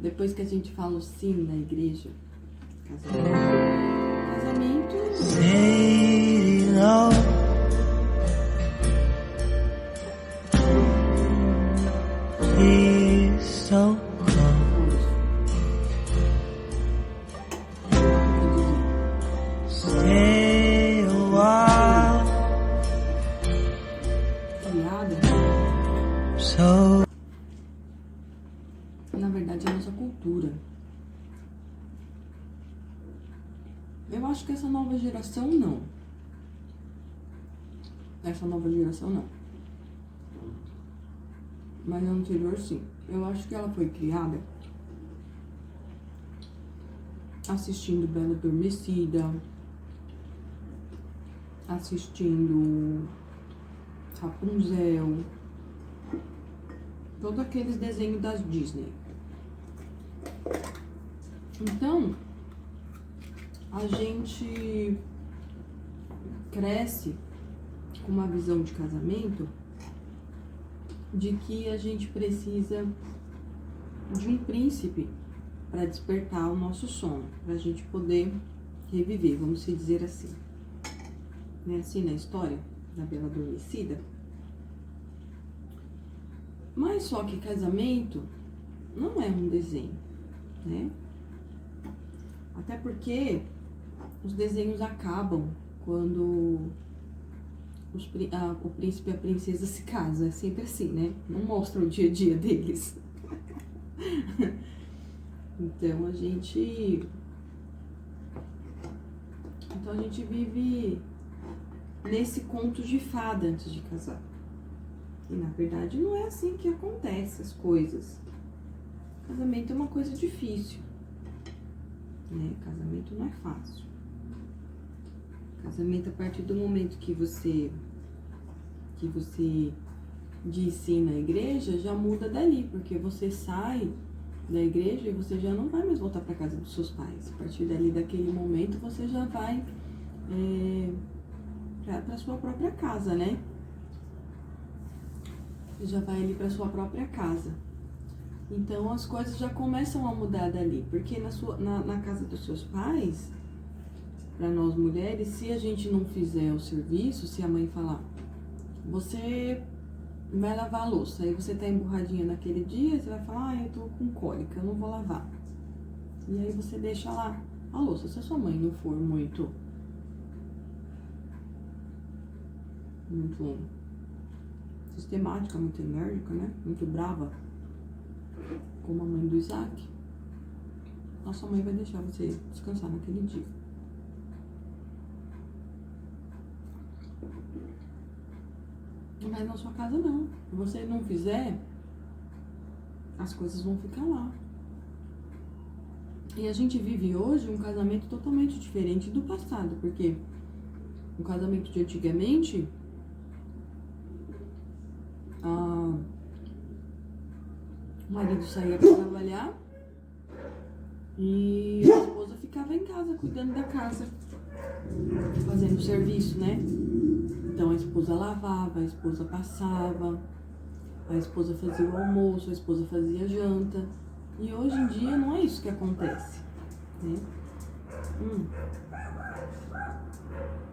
Depois que a gente fala o sim na igreja, casamento. Na verdade, é a nossa cultura. Eu acho que essa nova geração não. Essa nova geração não. Mas a anterior sim. Eu acho que ela foi criada assistindo Bela Adormecida, assistindo Rapunzel, todos aqueles desenhos das Disney. Então, a gente cresce com uma visão de casamento de que a gente precisa de um príncipe para despertar o nosso sono, para a gente poder reviver, vamos dizer assim. Não é assim na história da Bela Adormecida? Mas só que casamento não é um desenho, né? Até porque os desenhos acabam quando o príncipe e a princesa se casam. É sempre assim, né? Não mostra o dia a dia deles. Então a gente vive nesse conto de fada antes de casar. E na verdade não é assim que acontece as coisas. Casamento é uma coisa difícil, né? Casamento não é fácil. Casamento, a partir do momento que você diz sim na igreja, já muda dali, porque você sai da igreja e você já não vai mais voltar para casa dos seus pais. A partir dali, daquele momento, você já vai para sua própria casa, né? Você já vai ali para sua própria casa. Então, as coisas já começam a mudar dali, porque na casa dos seus pais, para nós mulheres, se a gente não fizer o serviço, se a mãe falar, você vai lavar a louça, aí você tá emburradinha naquele dia, você vai falar, eu tô com cólica, eu não vou lavar. E aí você deixa lá a louça. Se a sua mãe não for muito sistemática, muito enérgica, né? Muito brava, como a mãe do Isaac, nossa mãe vai deixar você descansar naquele dia. Mas na sua casa não. Se você não fizer, as coisas vão ficar lá. E a gente vive hoje um casamento totalmente diferente do passado, porque o casamento de antigamente, o marido saía para trabalhar e a esposa ficava em casa, cuidando da casa, fazendo serviço, né? Então a esposa lavava, a esposa passava, a esposa fazia o almoço, a esposa fazia a janta. E hoje em dia não é isso que acontece, né?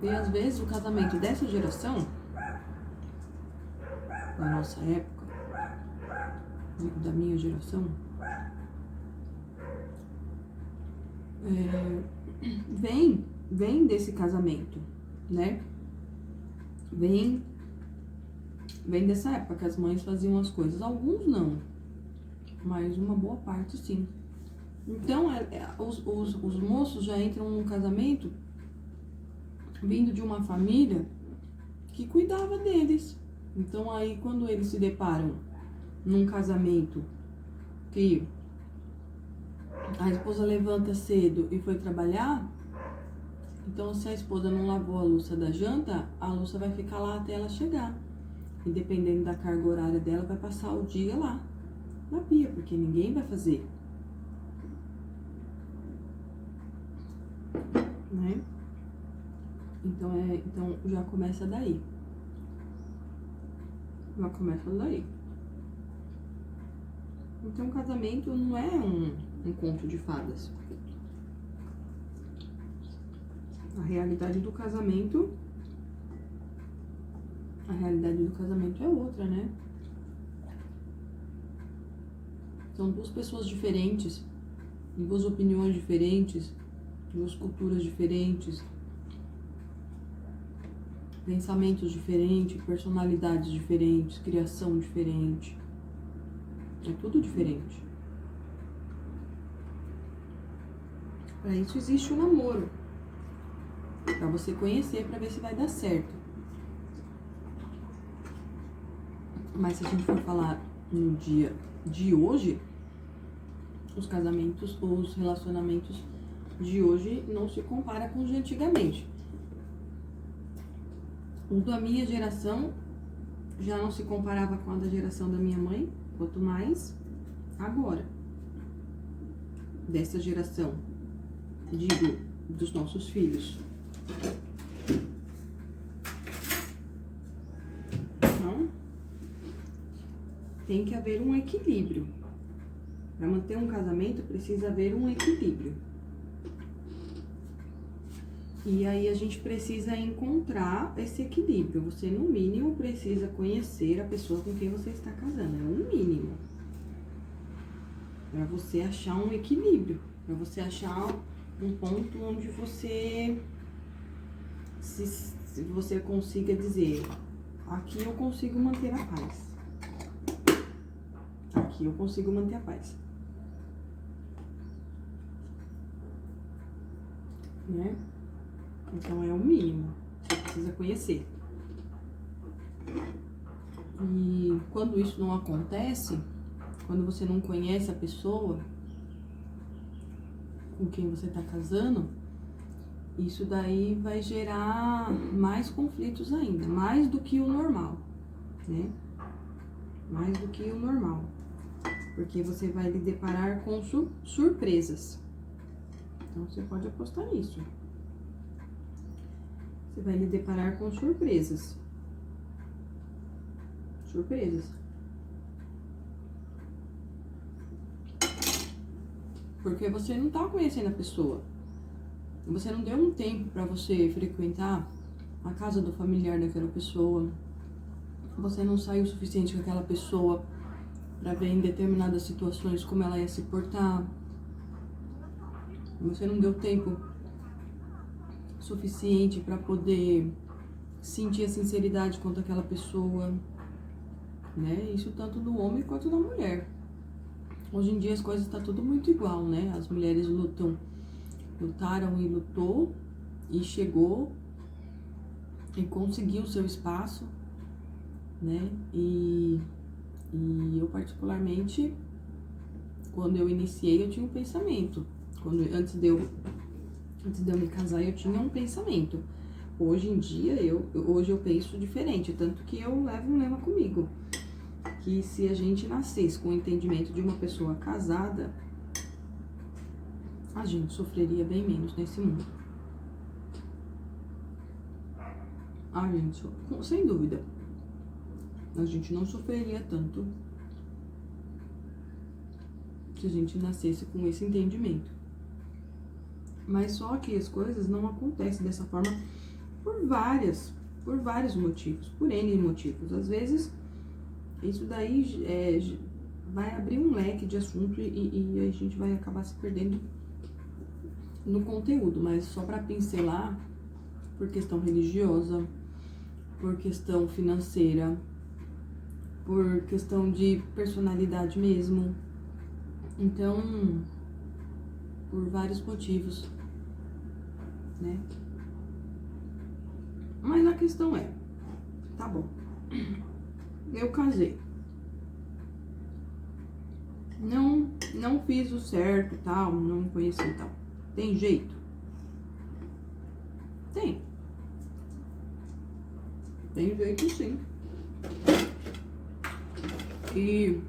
E às vezes o casamento dessa geração, da nossa época, da minha geração, vem desse casamento, né? Vem dessa época que as mães faziam as coisas. Alguns não, mas uma boa parte sim. Então, os moços já entram num casamento vindo de uma família que cuidava deles. Então, aí, quando eles se deparam num casamento que a esposa levanta cedo e foi trabalhar, então, se a esposa não lavou a louça da janta, a louça vai ficar lá até ela chegar. E dependendo da carga horária dela, vai passar o dia lá, na pia, porque ninguém vai fazer. Né? Então já começa daí. Já começa daí. Então, o casamento não é um conto de fadas. A realidade do casamento é outra, né? São duas pessoas diferentes, duas opiniões diferentes, duas culturas diferentes, pensamentos diferentes, personalidades diferentes, criação diferente. É tudo diferente. Para isso existe o namoro. Para você conhecer, para ver se vai dar certo. Mas se a gente for falar no dia de hoje, os casamentos ou os relacionamentos de hoje não se compara com os de antigamente. O da minha geração já não se comparava com a da geração da minha mãe, quanto mais agora. Dessa geração, digo, dos nossos filhos. Então, tem que haver um equilíbrio. Para manter um casamento, precisa haver um equilíbrio. E aí a gente precisa encontrar esse equilíbrio. Você, no mínimo, precisa conhecer a pessoa com quem você está casando. É o mínimo. Para você achar um equilíbrio. Para você achar um ponto onde você se você consiga dizer: aqui eu consigo manter a paz. Aqui eu consigo manter a paz. Né? Então é o mínimo. Você precisa conhecer. E quando isso não acontece, quando você não conhece a pessoa com quem você está casando, isso daí vai gerar mais conflitos ainda, mais do que o normal, né? Mais do que o normal. Porque você vai lhe deparar com surpresas. Então você pode apostar nisso. Você vai lhe deparar com surpresas. Surpresas. Porque você não tá conhecendo a pessoa. Você não deu um tempo pra você frequentar a casa do familiar daquela pessoa. Você não saiu o suficiente com aquela pessoa pra ver em determinadas situações como ela ia se portar. Você não deu tempo suficiente para poder sentir a sinceridade quanto àquela pessoa, né? Isso tanto do homem quanto da mulher. Hoje em dia as coisas estão tudo muito igual, né? As mulheres lutaram e lutou e chegou e conseguiu o seu espaço, né? E eu particularmente, quando eu iniciei, eu tinha um pensamento. Antes de eu me casar, eu tinha um pensamento. Hoje em dia, hoje eu penso diferente, tanto que eu levo um lema comigo, que se a gente nascesse com o entendimento de uma pessoa casada, a gente sofreria bem menos nesse mundo. A gente, sem dúvida, a gente não sofreria tanto se a gente nascesse com esse entendimento. Mas só que as coisas não acontecem dessa forma por vários motivos, por N motivos. Às vezes, isso daí vai abrir um leque de assunto e a gente vai acabar se perdendo no conteúdo. Mas só para pincelar, por questão religiosa, por questão financeira, por questão de personalidade mesmo. Então, por vários motivos, né? Mas a questão é, tá bom, eu casei, não fiz o certo, tal, não conheci e tal. Tem jeito? Tem jeito sim. E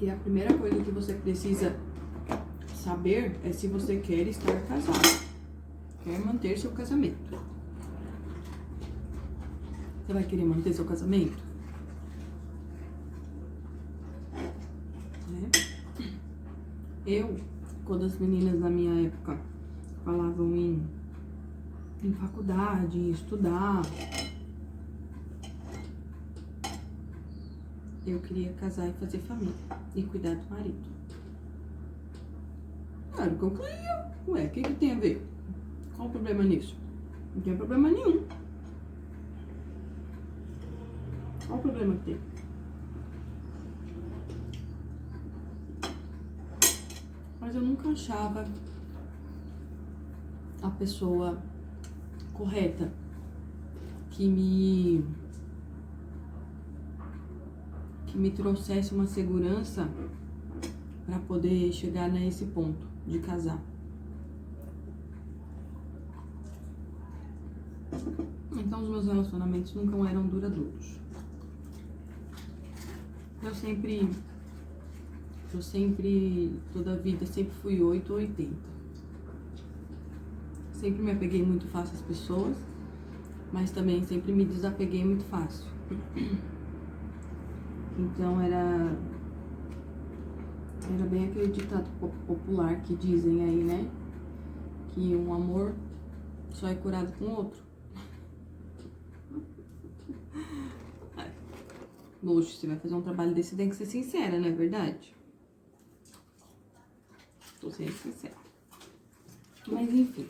a primeira coisa que você precisa saber é se você quer estar casado, quer manter seu casamento. Você vai querer manter seu casamento? Quando as meninas da minha época falavam em faculdade, em estudar, eu queria casar e fazer família e cuidar do marido. Era o que eu queria. Ué, o que tem a ver? Qual o problema nisso? Não tem problema nenhum. Qual o problema que tem? Mas eu nunca achava a pessoa correta que me trouxesse uma segurança para poder chegar nesse ponto de casar. Então os meus relacionamentos nunca eram duradouros. Toda a vida sempre fui 8 ou 80. Sempre me apeguei muito fácil às pessoas, mas também sempre me desapeguei muito fácil. Então era bem aquele ditado popular que dizem aí, né? Que um amor só é curado com outro. Luxo, você vai fazer um trabalho desse, tem que ser sincera, não é verdade? Tô sendo sincera. Mas enfim.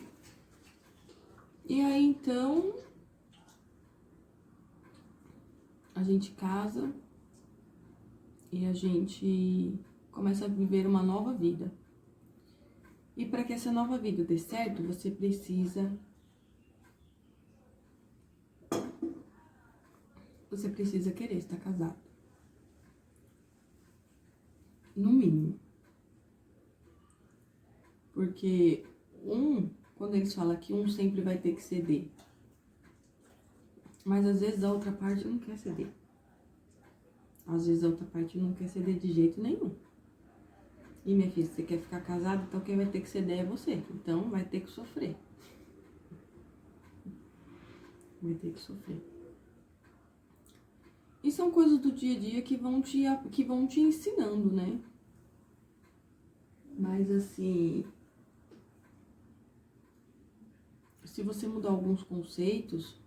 E aí então a gente casa e a gente começa a viver uma nova vida. E para que essa nova vida dê certo, você precisa querer estar casado. No mínimo. Porque quando eles falam que um sempre vai ter que ceder, mas às vezes a outra parte não quer ceder. Às vezes a outra parte não quer ceder de jeito nenhum. E minha filha, se você quer ficar casado, então quem vai ter que ceder é você. Então vai ter que sofrer. Vai ter que sofrer. E são coisas do dia a dia que vão te ensinando, né? Mas assim, se você mudar alguns conceitos,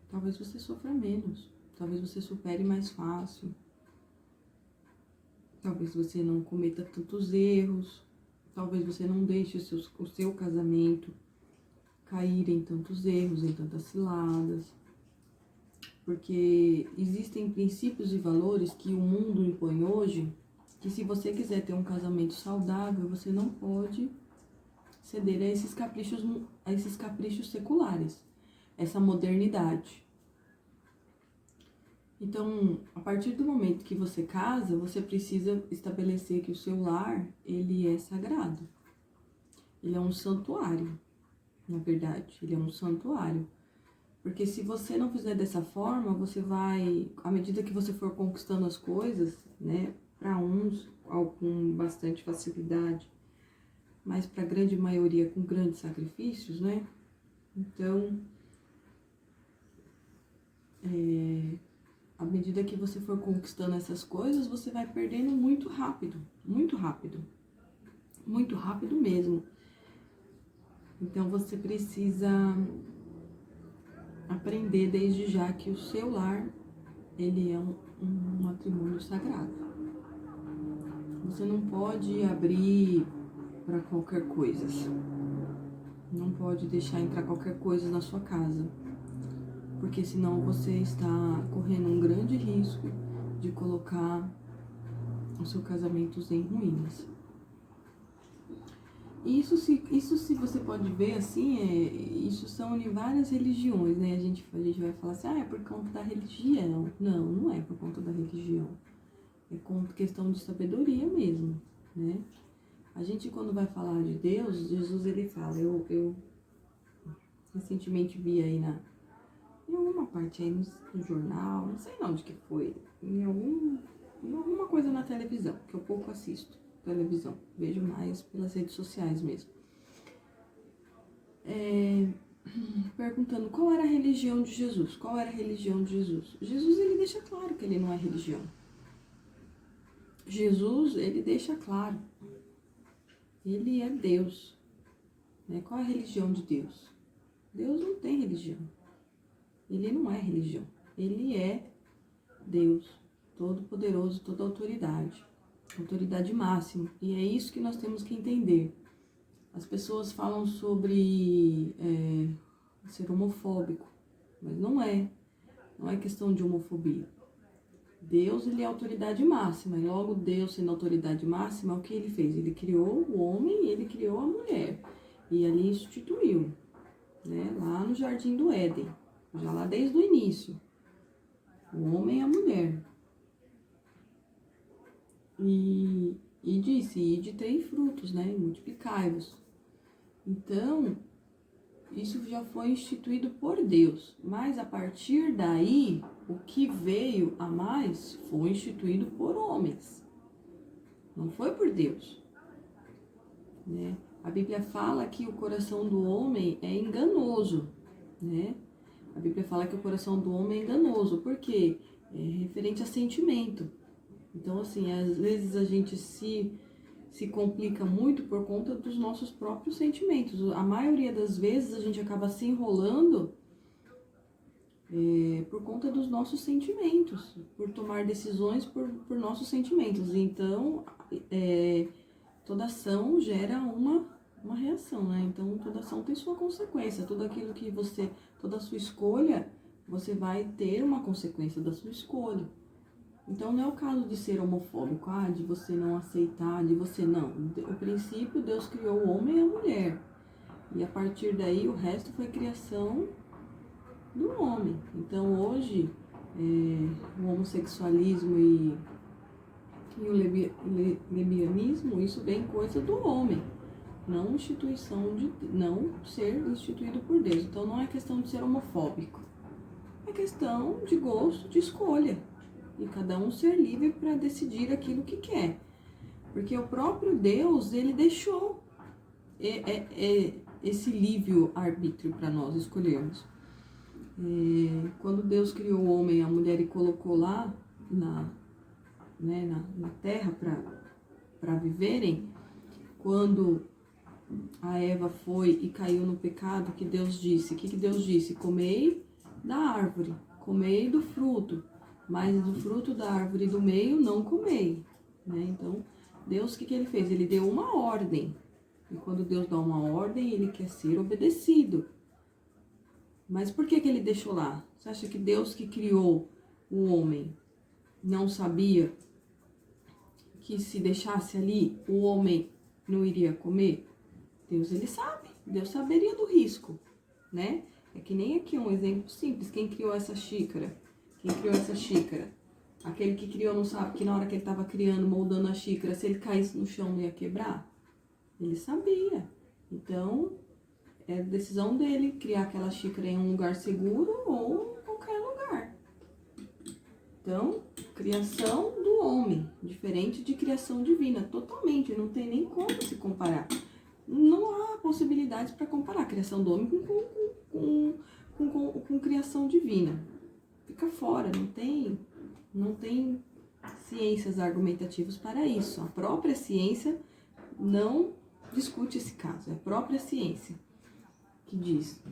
talvez você sofra menos. Talvez você supere mais fácil. Talvez você não cometa tantos erros. Talvez você não deixe o seu casamento cair em tantos erros, em tantas ciladas. Porque existem princípios e valores que o mundo impõe hoje, que se você quiser ter um casamento saudável, você não pode ceder a esses caprichos seculares, essa modernidade. Então, a partir do momento que você casa, você precisa estabelecer que o seu lar, ele é sagrado. Ele é um santuário, na verdade, ele é um santuário. Porque se você não fizer dessa forma, você vai, à medida que você for conquistando as coisas, né, para uns com bastante facilidade, mas para a grande maioria com grandes sacrifícios, né? Então, à medida que você for conquistando essas coisas, você vai perdendo muito rápido, muito rápido. Muito rápido mesmo. Então, você precisa aprender desde já que o seu lar, ele é um matrimônio sagrado. Você não pode abrir para qualquer coisa. Não pode deixar entrar qualquer coisa na sua casa. Porque senão você está correndo um grande risco de colocar o seu casamento em ruínas. Isso se você pode ver assim, isso são em várias religiões, né? A gente vai falar assim, é por conta da religião. Não, não é por conta da religião. É com questão de sabedoria mesmo, né? A gente, quando vai falar de Deus, Jesus, ele fala, eu recentemente vi aí em alguma parte aí no jornal, não sei onde que foi, em alguma coisa na televisão, que eu pouco assisto televisão, vejo mais pelas redes sociais mesmo. Perguntando qual era a religião de Jesus, qual era a religião de Jesus. Jesus, ele deixa claro que ele não é religião. Jesus, ele deixa claro, ele é Deus, né? Qual é a religião de Deus? Deus não tem religião, ele não é religião, ele é Deus, todo-poderoso, toda autoridade, autoridade máxima, e é isso que nós temos que entender. As pessoas falam sobre ser homofóbico, mas não é questão de homofobia. Deus, ele é a autoridade máxima, e logo Deus sendo a autoridade máxima, o que ele fez? Ele criou o homem e ele criou a mulher, e ali instituiu, né? Lá no Jardim do Éden, já lá desde o início, o homem e a mulher. E disse, ide três frutos, né? Multiplicai-vos. Então, isso já foi instituído por Deus, mas a partir daí, o que veio a mais foi instituído por homens, não foi por Deus, né? A Bíblia fala que o coração do homem é enganoso, né? A Bíblia fala que o coração do homem é enganoso, porque é referente a sentimento. Então, assim, às vezes a gente se complica muito por conta dos nossos próprios sentimentos. A maioria das vezes a gente acaba se enrolando por conta dos nossos sentimentos, por tomar decisões por nossos sentimentos. Então, toda ação gera uma reação, né? Então, toda ação tem sua consequência. Tudo aquilo que toda a sua escolha, você vai ter uma consequência da sua escolha. Então, não é o caso de ser homofóbico, de você não aceitar, de você não. O princípio, Deus criou o homem e a mulher. E a partir daí, o resto foi criação do homem. Então, hoje, o homossexualismo e o lesbianismo, isso vem coisa do homem. Não ser instituído por Deus. Então, não é questão de ser homofóbico. É questão de gosto, de escolha. E cada um ser livre para decidir aquilo que quer. Porque o próprio Deus, ele deixou esse livre-arbítrio para nós escolhermos. Quando Deus criou o homem e a mulher e colocou lá na terra para viverem, quando a Eva foi e caiu no pecado, que Deus disse? O que Deus disse? Comei da árvore, comei do fruto. Mas do fruto da árvore do meio não comei, né? Então, Deus, o que ele fez? Ele deu uma ordem. E quando Deus dá uma ordem, ele quer ser obedecido. Mas por que ele deixou lá? Você acha que Deus que criou o homem não sabia que se deixasse ali, o homem não iria comer? Deus, ele sabe. Deus saberia do risco, né? É que nem aqui um exemplo simples. Quem criou essa xícara? Quem criou essa xícara? Aquele que criou não sabe que na hora que ele estava criando, moldando a xícara, se ele caísse no chão não ia quebrar? Ele sabia. Então, é decisão dele criar aquela xícara em um lugar seguro ou em qualquer lugar. Então, criação do homem, diferente de criação divina, totalmente, não tem nem como se comparar. Não há possibilidades para comparar a criação do homem com criação divina. Fica fora, não tem ciências argumentativas para isso. A própria ciência não discute esse caso, é a própria ciência que diz.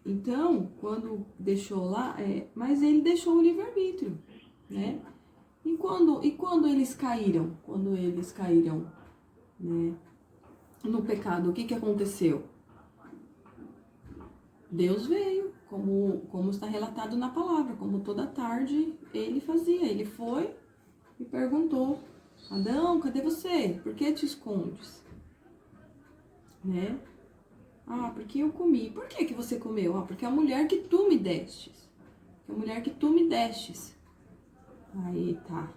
Então, quando deixou lá, mas ele deixou o livre-arbítrio, né? E quando eles caíram? Quando eles caíram, né, no pecado, o que aconteceu? Deus veio, como está relatado na palavra, como toda tarde ele fazia. Ele foi e perguntou: Adão, cadê você? Por que te escondes? Né? Porque eu comi. Por que você comeu? Porque a mulher que tu me destes. A mulher que tu me destes. Aí tá.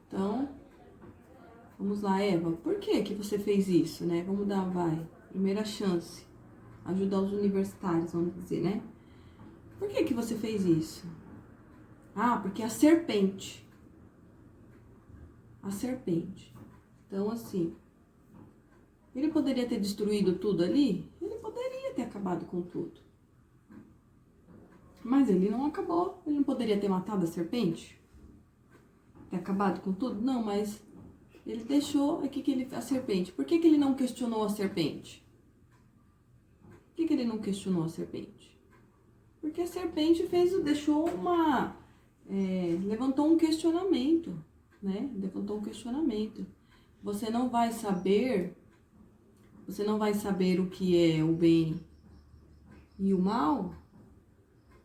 Então, vamos lá, Eva. Por que você fez isso, né? Vamos dar, primeira chance. Ajudar os universitários, vamos dizer, né? Por que você fez isso? Porque a serpente. A serpente. Então, assim, ele poderia ter destruído tudo ali? Ele poderia ter acabado com tudo. Mas ele não acabou. Ele não poderia ter matado a serpente? ter acabado com tudo? Não, mas ele deixou a serpente. Por que ele não questionou a serpente? Por que ele não questionou a serpente? Porque a serpente levantou um questionamento, né? Levantou um questionamento. Você não vai saber o que é o bem e o mal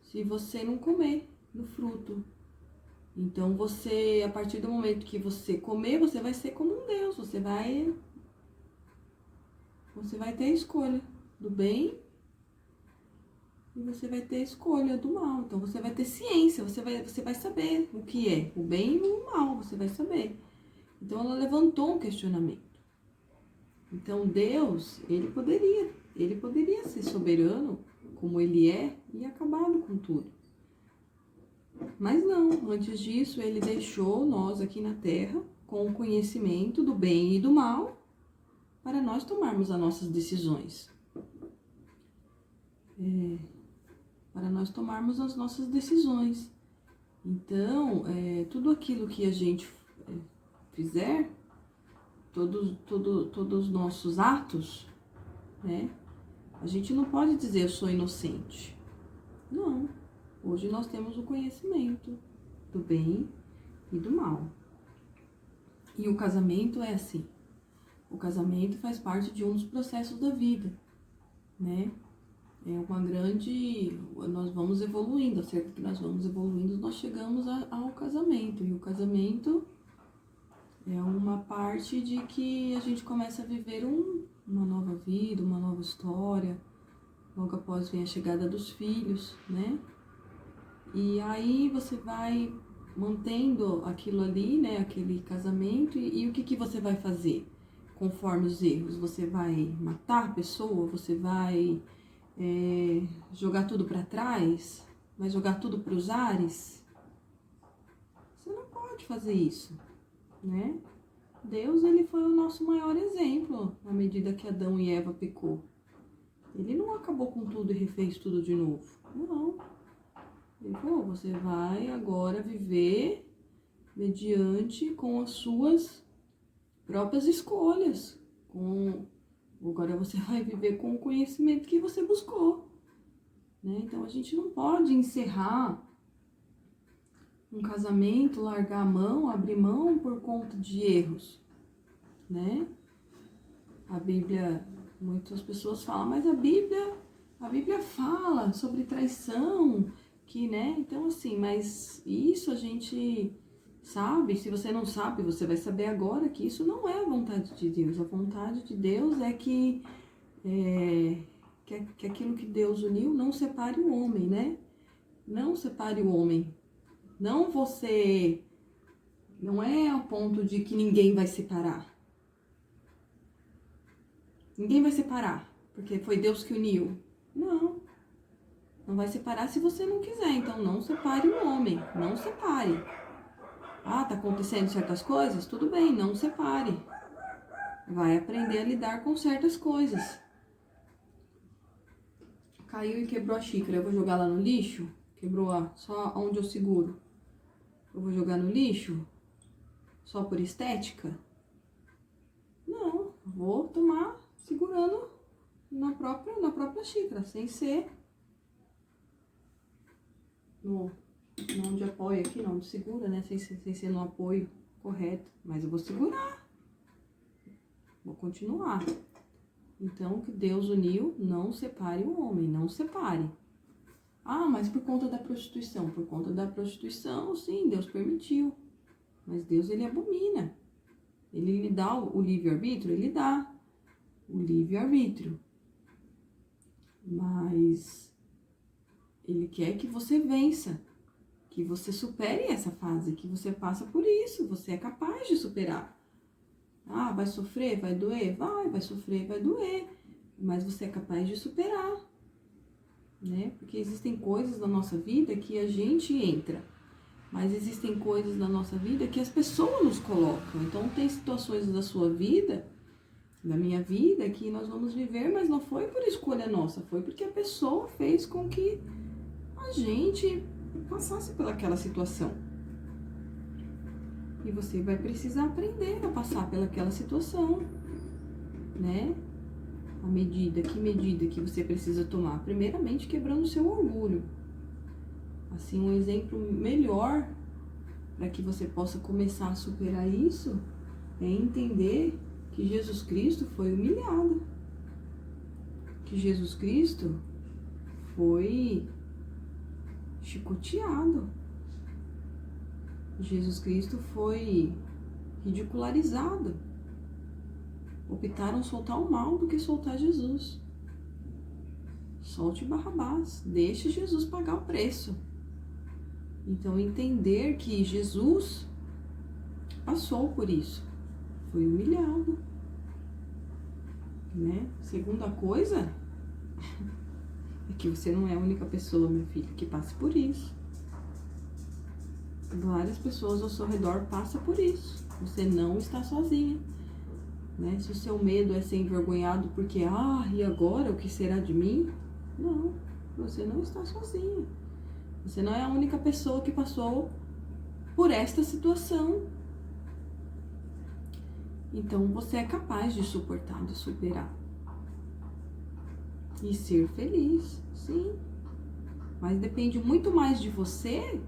se você não comer do fruto. Então a partir do momento que você comer, você vai ser como um Deus, você vai ter a escolha do bem e você vai ter a escolha do mal. Então você vai ter ciência, você vai saber o que é o bem e o mal, você vai saber. Então ela levantou um questionamento. Então Deus, ele poderia ser soberano como ele é e acabado com tudo. Mas não, antes disso ele deixou nós aqui na Terra com o conhecimento do bem e do mal para nós tomarmos as nossas decisões. Para nós tomarmos as nossas decisões. Então, tudo aquilo que a gente fizer, todos os nossos atos, né? A gente não pode dizer eu sou inocente. Não. Hoje nós temos o conhecimento do bem e do mal. E o casamento é assim. O casamento faz parte de um dos processos da vida, né? Nós vamos evoluindo, acerca que nós vamos evoluindo, nós chegamos ao casamento. E o casamento é uma parte de que a gente começa a viver uma nova vida, uma nova história. Logo após vem a chegada dos filhos, né? E aí você vai mantendo aquilo ali, né? Aquele casamento. E o que você vai fazer conforme os erros? Você vai matar a pessoa? Você vai jogar tudo para trás? Vai jogar tudo para os ares? Você não pode fazer isso, né? Deus, ele foi o nosso maior exemplo na medida que Adão e Eva pecou. Ele não acabou com tudo e refez tudo de novo. Não. Ele falou, você vai agora viver mediante com as suas próprias escolhas. Agora você vai viver com o conhecimento que você buscou. Né? Então a gente não pode encerrar um casamento, largar a mão, abrir mão por conta de erros. Né? A Bíblia, muitas pessoas falam, mas a Bíblia fala sobre traição, né? Então assim, mas isso a gente sabe, se você não sabe, você vai saber agora que isso não é a vontade de Deus. A vontade de Deus é que aquilo que Deus uniu não separe o homem, né? Não separe o homem. Não é ao ponto de que ninguém vai separar. Ninguém vai separar, porque foi Deus que uniu. Não vai separar se você não quiser. Então não separe o homem, não separe. Tá acontecendo certas coisas? Tudo bem, não separe. Vai aprender a lidar com certas coisas. Caiu e quebrou a xícara, eu vou jogar lá no lixo? Quebrou só onde eu seguro. Eu vou jogar no lixo? Só por estética? Não, vou tomar segurando na própria xícara, sem ser onde apoia aqui, não, onde segura, né? Sem ser no apoio correto. Mas eu vou segurar. Vou continuar. Então, o que Deus uniu, não separe o homem, não separe. Mas por conta da prostituição. Por conta da prostituição, sim, Deus permitiu. Mas Deus, ele abomina. Ele lhe dá o livre-arbítrio? Ele dá o livre-arbítrio. Mas ele quer que você vença, que você supere essa fase, que você passa por isso, você é capaz de superar. Vai sofrer, vai doer? Vai sofrer, vai doer, mas você é capaz de superar, né? Porque existem coisas na nossa vida que a gente entra, mas existem coisas na nossa vida que as pessoas nos colocam. Então tem situações da sua vida, da minha vida, que nós vamos viver, mas não foi por escolha nossa, foi porque a pessoa fez com que a gente passasse por aquela situação. E você vai precisar aprender a passar pelaquela situação, né? Que medida que você precisa tomar? Primeiramente, quebrando o seu orgulho. Assim, um exemplo melhor para que você possa começar a superar isso é entender que Jesus Cristo foi humilhado. Que Jesus Cristo foi chicoteado. Jesus Cristo foi ridicularizado. Optaram soltar o mal do que soltar Jesus. Solte Barrabás, deixe Jesus pagar o preço. Então, entender que Jesus passou por isso, foi humilhado, né? Segunda coisa é que você não é a única pessoa, meu filho, que passa por isso. Várias pessoas ao seu redor passam por isso. Você não está sozinha, né? Se o seu medo é ser envergonhado porque, e agora o que será de mim? Não, você não está sozinha. Você não é a única pessoa que passou por esta situação. Então, você é capaz de suportar, de superar. E ser feliz, sim. Mas depende muito mais de você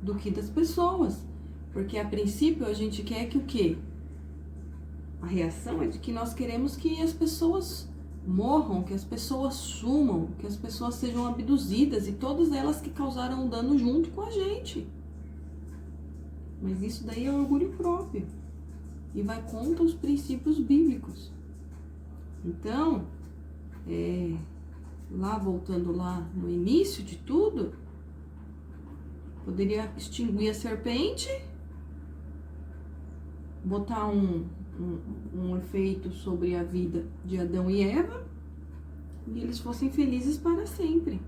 do que das pessoas. Porque, a princípio, a gente quer que o quê? A reação é de que nós queremos que as pessoas morram, que as pessoas sumam, que as pessoas sejam abduzidas e todas elas que causaram dano junto com a gente. Mas isso daí é orgulho próprio e vai contra os princípios bíblicos. Então, voltando lá no início de tudo, poderia extinguir a serpente, botar um efeito sobre a vida de Adão e Eva e eles fossem felizes para sempre.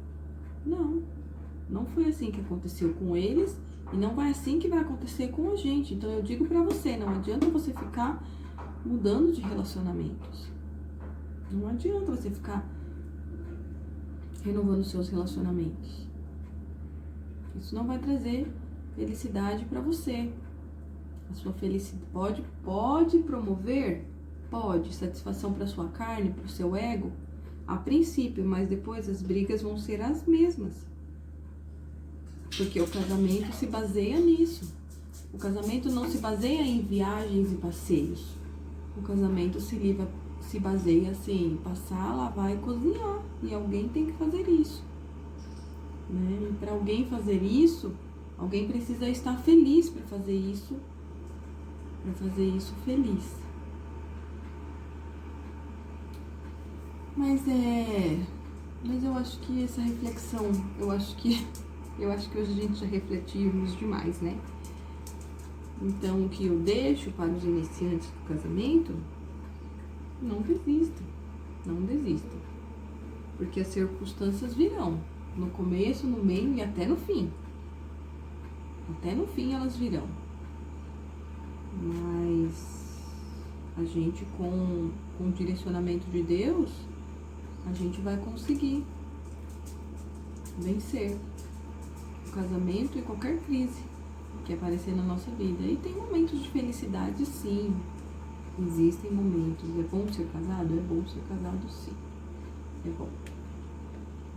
Não foi assim que aconteceu com eles e não vai assim que vai acontecer com a gente. Então eu digo pra você, não adianta você ficar mudando de relacionamentos. Não adianta você ficar renovando seus relacionamentos. Isso não vai trazer felicidade pra você. A sua felicidade pode promover, satisfação para sua carne, para o seu ego, a princípio, mas depois as brigas vão ser as mesmas. Porque o casamento se baseia nisso. O casamento não se baseia em viagens e passeios. O casamento se baseia assim, em passar, lavar e cozinhar. E alguém tem que fazer isso, né? E para alguém fazer isso, alguém precisa estar feliz para fazer isso feliz. Mas eu acho que essa reflexão, eu acho que hoje a gente já refletimos demais, né? Então, o que eu deixo para os iniciantes do casamento, não desista. Porque as circunstâncias virão, no começo, no meio e até no fim. Até no fim elas virão. Mas a gente com o direcionamento de Deus, a gente vai conseguir vencer o casamento e qualquer crise que aparecer na nossa vida. E tem momentos de felicidade, sim. Existem momentos. É bom ser casado? É bom ser casado, sim. É bom.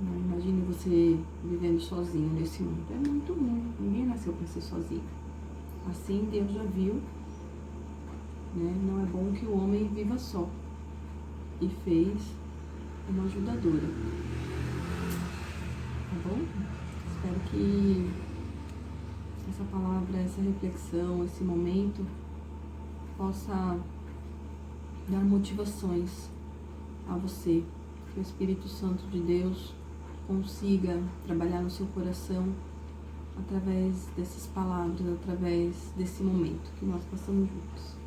Não imagine você vivendo sozinho nesse mundo. É muito ruim. Ninguém nasceu para ser sozinho. Assim Deus já viu, né? Não é bom que o homem viva só. E fez uma ajudadora. Tá bom? Espero que essa palavra, essa reflexão, esse momento possa dar motivações a você. Que o Espírito Santo de Deus consiga trabalhar no seu coração através dessas palavras, através desse momento que nós passamos juntos.